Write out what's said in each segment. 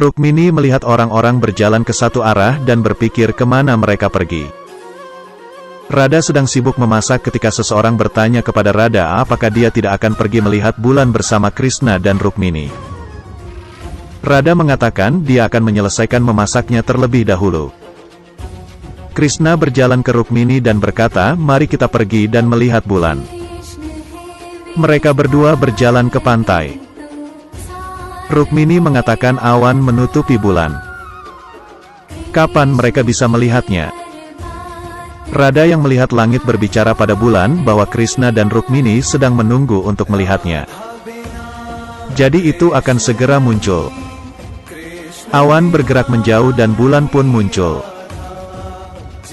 Rukmini melihat orang-orang berjalan ke satu arah dan berpikir kemana mereka pergi. Radha sedang sibuk memasak ketika seseorang bertanya kepada Radha apakah dia tidak akan pergi melihat bulan bersama Krishna dan Rukmini. Radha mengatakan dia akan menyelesaikan memasaknya terlebih dahulu. Krishna berjalan ke Rukmini dan berkata, "Mari kita pergi dan melihat bulan." Mereka berdua berjalan ke pantai. Rukmini mengatakan awan menutupi bulan. Kapan mereka bisa melihatnya? Radha yang melihat langit berbicara pada bulan bahwa Krishna dan Rukmini sedang menunggu untuk melihatnya. Jadi itu akan segera muncul. Awan bergerak menjauh dan bulan pun muncul.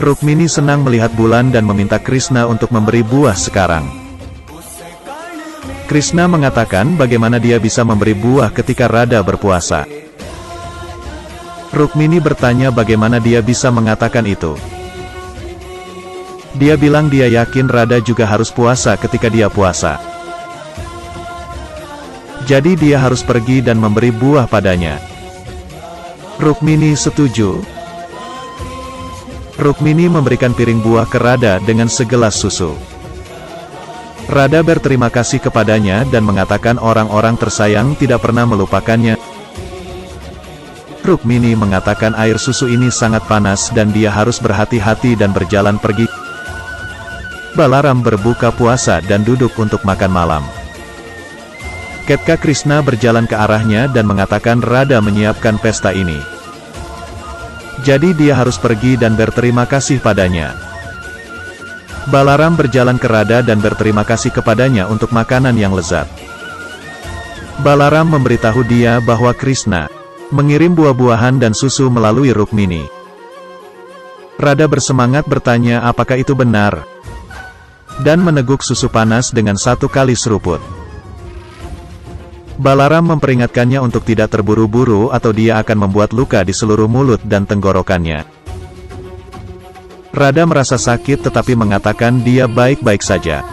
Rukmini senang melihat bulan dan meminta Krishna untuk memberi buah sekarang. Krishna mengatakan bagaimana dia bisa memberi buah ketika Radha berpuasa. Rukmini bertanya bagaimana dia bisa mengatakan itu. Dia bilang dia yakin Radha juga harus puasa ketika dia puasa. Jadi dia harus pergi dan memberi buah padanya. Rukmini setuju. Rukmini memberikan piring buah ke Radha dengan segelas susu. Radha berterima kasih kepadanya dan mengatakan orang-orang tersayang tidak pernah melupakannya. Rukmini mengatakan air susu ini sangat panas dan dia harus berhati-hati dan berjalan pergi. Balaram berbuka puasa dan duduk untuk makan malam. Ketka Krishna berjalan ke arahnya dan mengatakan Radha menyiapkan pesta ini. Jadi dia harus pergi dan berterima kasih padanya. Balaram berjalan ke Radha dan berterima kasih kepadanya untuk makanan yang lezat. Balaram memberitahu dia bahwa Krishna mengirim buah-buahan dan susu melalui Rukmini. Radha bersemangat bertanya apakah itu benar, dan meneguk susu panas dengan satu kali seruput. Balaram memperingatkannya untuk tidak terburu-buru atau dia akan membuat luka di seluruh mulut dan tenggorokannya. Radha merasa sakit tetapi mengatakan dia baik-baik saja.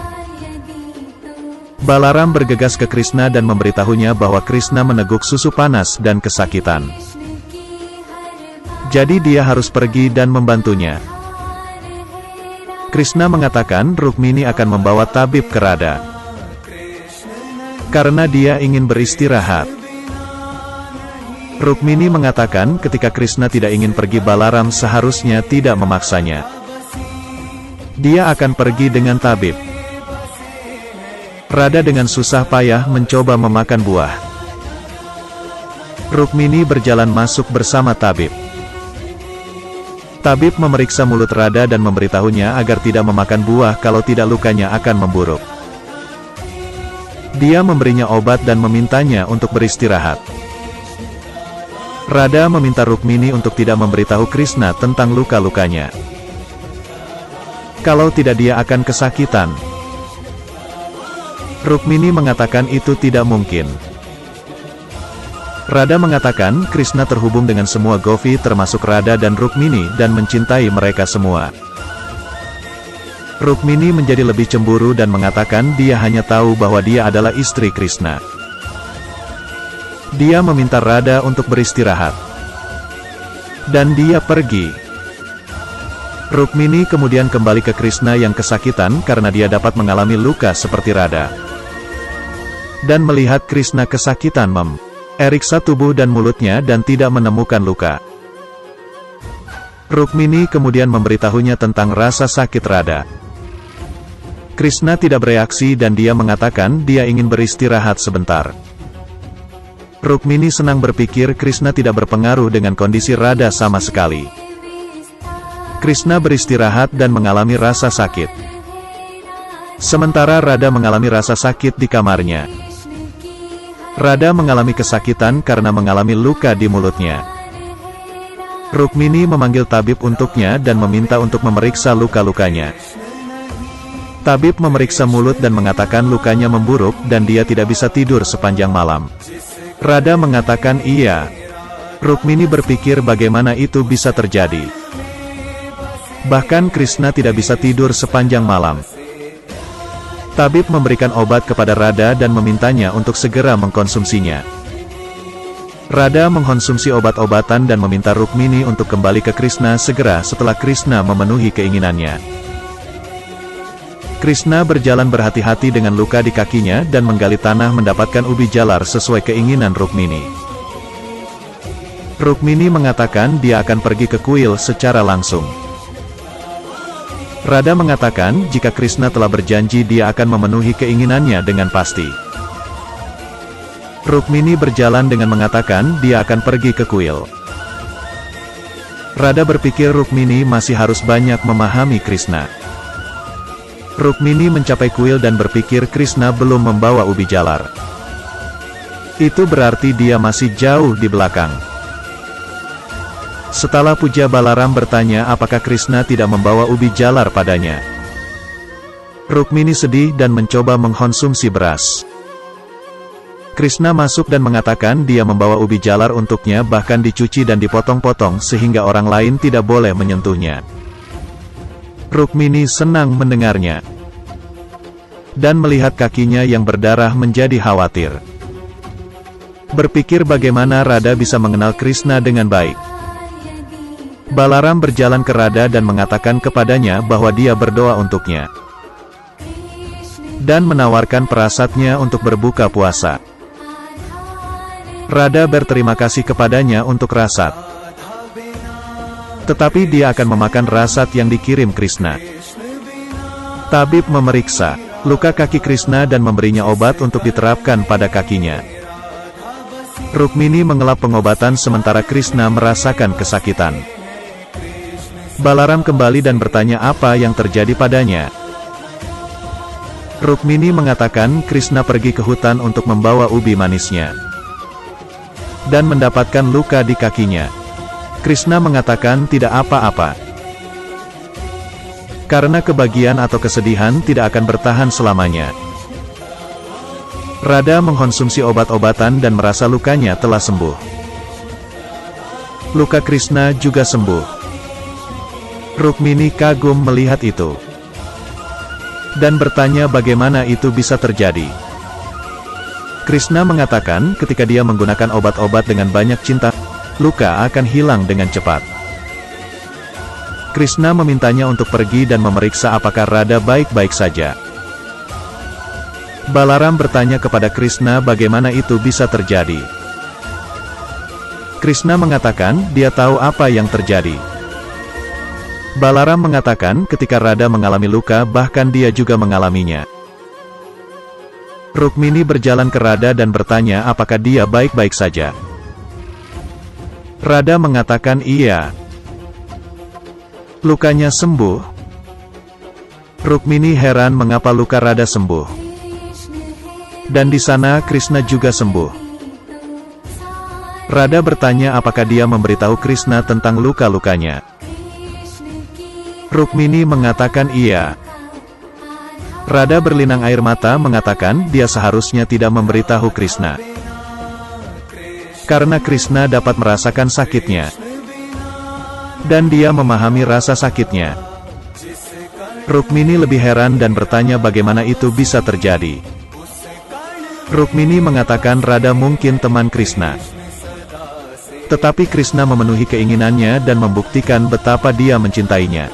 Balaram bergegas ke Krishna dan memberitahunya bahwa Krishna meneguk susu panas dan kesakitan. Jadi dia harus pergi dan membantunya. Krishna mengatakan Rukmini akan membawa tabib ke Radha. Karena dia ingin beristirahat. Rukmini mengatakan ketika Krishna tidak ingin pergi Balaram seharusnya tidak memaksanya. Dia akan pergi dengan tabib. Radha dengan susah payah mencoba memakan buah. Rukmini berjalan masuk bersama tabib. Tabib memeriksa mulut Radha dan memberitahunya agar tidak memakan buah kalau tidak lukanya akan memburuk. Dia memberinya obat dan memintanya untuk beristirahat. Radha meminta Rukmini untuk tidak memberitahu Krishna tentang luka-lukanya. Kalau tidak dia akan kesakitan. Rukmini mengatakan itu tidak mungkin. Radha mengatakan Krishna terhubung dengan semua Gopi termasuk Radha dan Rukmini dan mencintai mereka semua. Rukmini menjadi lebih cemburu dan mengatakan dia hanya tahu bahwa dia adalah istri Krishna. Dia meminta Radha untuk beristirahat. Dan dia pergi. Rukmini kemudian kembali ke Krishna yang kesakitan karena dia dapat mengalami luka seperti Radha. Dan melihat Krishna kesakitan meriksa tubuh dan mulutnya dan tidak menemukan luka. Rukmini kemudian memberitahunya tentang rasa sakit Radha. Krishna tidak bereaksi dan dia mengatakan dia ingin beristirahat sebentar. Rukmini senang berpikir Krishna tidak berpengaruh dengan kondisi Radha sama sekali. Krishna beristirahat dan mengalami rasa sakit. Sementara Radha mengalami rasa sakit di kamarnya. Radha mengalami kesakitan karena mengalami luka di mulutnya. Rukmini memanggil tabib untuknya dan meminta untuk memeriksa luka-lukanya. Tabib memeriksa mulut dan mengatakan lukanya memburuk dan dia tidak bisa tidur sepanjang malam. Radha mengatakan iya. Rukmini berpikir bagaimana itu bisa terjadi. Bahkan Krishna tidak bisa tidur sepanjang malam. Tabib memberikan obat kepada Radha dan memintanya untuk segera mengkonsumsinya. Radha mengkonsumsi obat-obatan dan meminta Rukmini untuk kembali ke Krishna segera setelah Krishna memenuhi keinginannya. Krishna berjalan berhati-hati dengan luka di kakinya dan menggali tanah mendapatkan ubi jalar sesuai keinginan Rukmini. Rukmini mengatakan dia akan pergi ke kuil secara langsung. Radha mengatakan jika Krishna telah berjanji dia akan memenuhi keinginannya dengan pasti. Rukmini berjalan dengan mengatakan dia akan pergi ke kuil. Radha berpikir Rukmini masih harus banyak memahami Krishna. Rukmini mencapai kuil dan berpikir Krishna belum membawa ubi jalar. Itu berarti dia masih jauh di belakang. Setelah puja Balaram bertanya apakah Krishna tidak membawa ubi jalar padanya. Rukmini sedih dan mencoba mengkonsumsi beras. Krishna masuk dan mengatakan dia membawa ubi jalar untuknya bahkan dicuci dan dipotong-potong sehingga orang lain tidak boleh menyentuhnya. Rukmini senang mendengarnya. Dan melihat kakinya yang berdarah menjadi khawatir. Berpikir bagaimana Radha bisa mengenal Krishna dengan baik. Balaram berjalan ke Radha dan mengatakan kepadanya bahwa dia berdoa untuknya. Dan menawarkan prasatnya untuk berbuka puasa. Radha berterima kasih kepadanya untuk rasat. Tetapi dia akan memakan rasat yang dikirim Krishna. Tabib memeriksa luka kaki Krishna dan memberinya obat untuk diterapkan pada kakinya. Rukmini mengelap pengobatan sementara Krishna merasakan kesakitan. Balaram kembali dan bertanya apa yang terjadi padanya. Rukmini mengatakan Krishna pergi ke hutan untuk membawa ubi manisnya. Dan mendapatkan luka di kakinya. Krishna mengatakan tidak apa-apa. Karena kebahagiaan atau kesedihan tidak akan bertahan selamanya. Radha mengkonsumsi obat-obatan dan merasa lukanya telah sembuh. Luka Krishna juga sembuh. Rukmini kagum melihat itu. Dan bertanya bagaimana itu bisa terjadi. Krishna mengatakan ketika dia menggunakan obat-obat dengan banyak cinta, luka akan hilang dengan cepat. Krishna memintanya untuk pergi dan memeriksa apakah Radha baik-baik saja. Balaram bertanya kepada Krishna bagaimana itu bisa terjadi. Krishna mengatakan dia tahu apa yang terjadi. Balaram mengatakan ketika Radha mengalami luka bahkan dia juga mengalaminya. Rukmini berjalan ke Radha dan bertanya apakah dia baik-baik saja. Radha mengatakan iya. Lukanya sembuh. Rukmini heran mengapa luka Radha sembuh. Dan di sana Krishna juga sembuh. Radha bertanya apakah dia memberitahu Krishna tentang luka-lukanya. Rukmini mengatakan iya. Radha berlinang air mata mengatakan dia seharusnya tidak memberitahu Krishna. Karena Krishna dapat merasakan sakitnya. Dan dia memahami rasa sakitnya. Rukmini lebih heran dan bertanya bagaimana itu bisa terjadi. Rukmini mengatakan Radha mungkin teman Krishna. Tetapi Krishna memenuhi keinginannya dan membuktikan betapa dia mencintainya.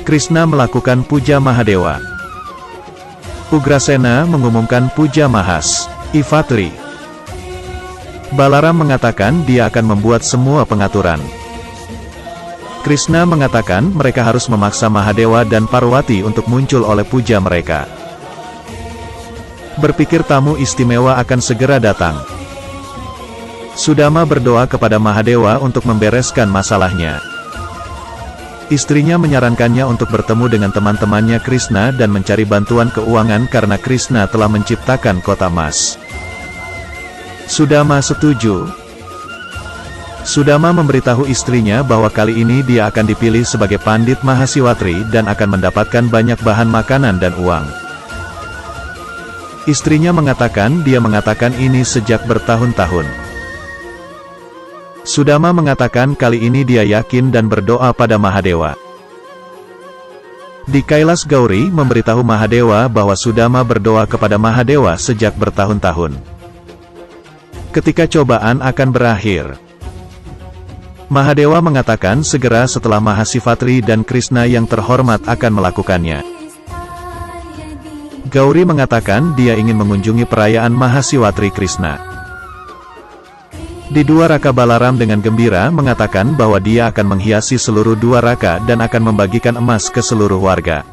Krishna melakukan puja Mahadewa. Ugrasena mengumumkan puja Mahas, Ivatri. Balaram mengatakan dia akan membuat semua pengaturan. Krishna mengatakan mereka harus memaksa Mahadewa dan Parwati untuk muncul oleh puja mereka. Berpikir tamu istimewa akan segera datang. Sudama berdoa kepada Mahadewa untuk membereskan masalahnya. Istrinya menyarankannya untuk bertemu dengan teman-temannya Krishna dan mencari bantuan keuangan karena Krishna telah menciptakan kota emas. Sudama setuju. Sudama memberitahu istrinya bahwa kali ini dia akan dipilih sebagai Pandit Mahasiwatri dan akan mendapatkan banyak bahan makanan dan uang. Istrinya mengatakan dia mengatakan ini sejak bertahun-tahun. Sudama mengatakan kali ini dia yakin dan berdoa pada Mahadewa. Di Kailas Gauri memberitahu Mahadewa bahwa Sudama berdoa kepada Mahadewa sejak bertahun-tahun. ketika cobaan akan berakhir. Mahadewa mengatakan segera setelah Mahasivatri dan Krishna yang terhormat akan melakukannya. Gauri mengatakan dia ingin mengunjungi perayaan Mahasivatri Krishna. Di dua raka Balaram dengan gembira mengatakan bahwa dia akan menghiasi seluruh dua raka dan akan membagikan emas ke seluruh warga.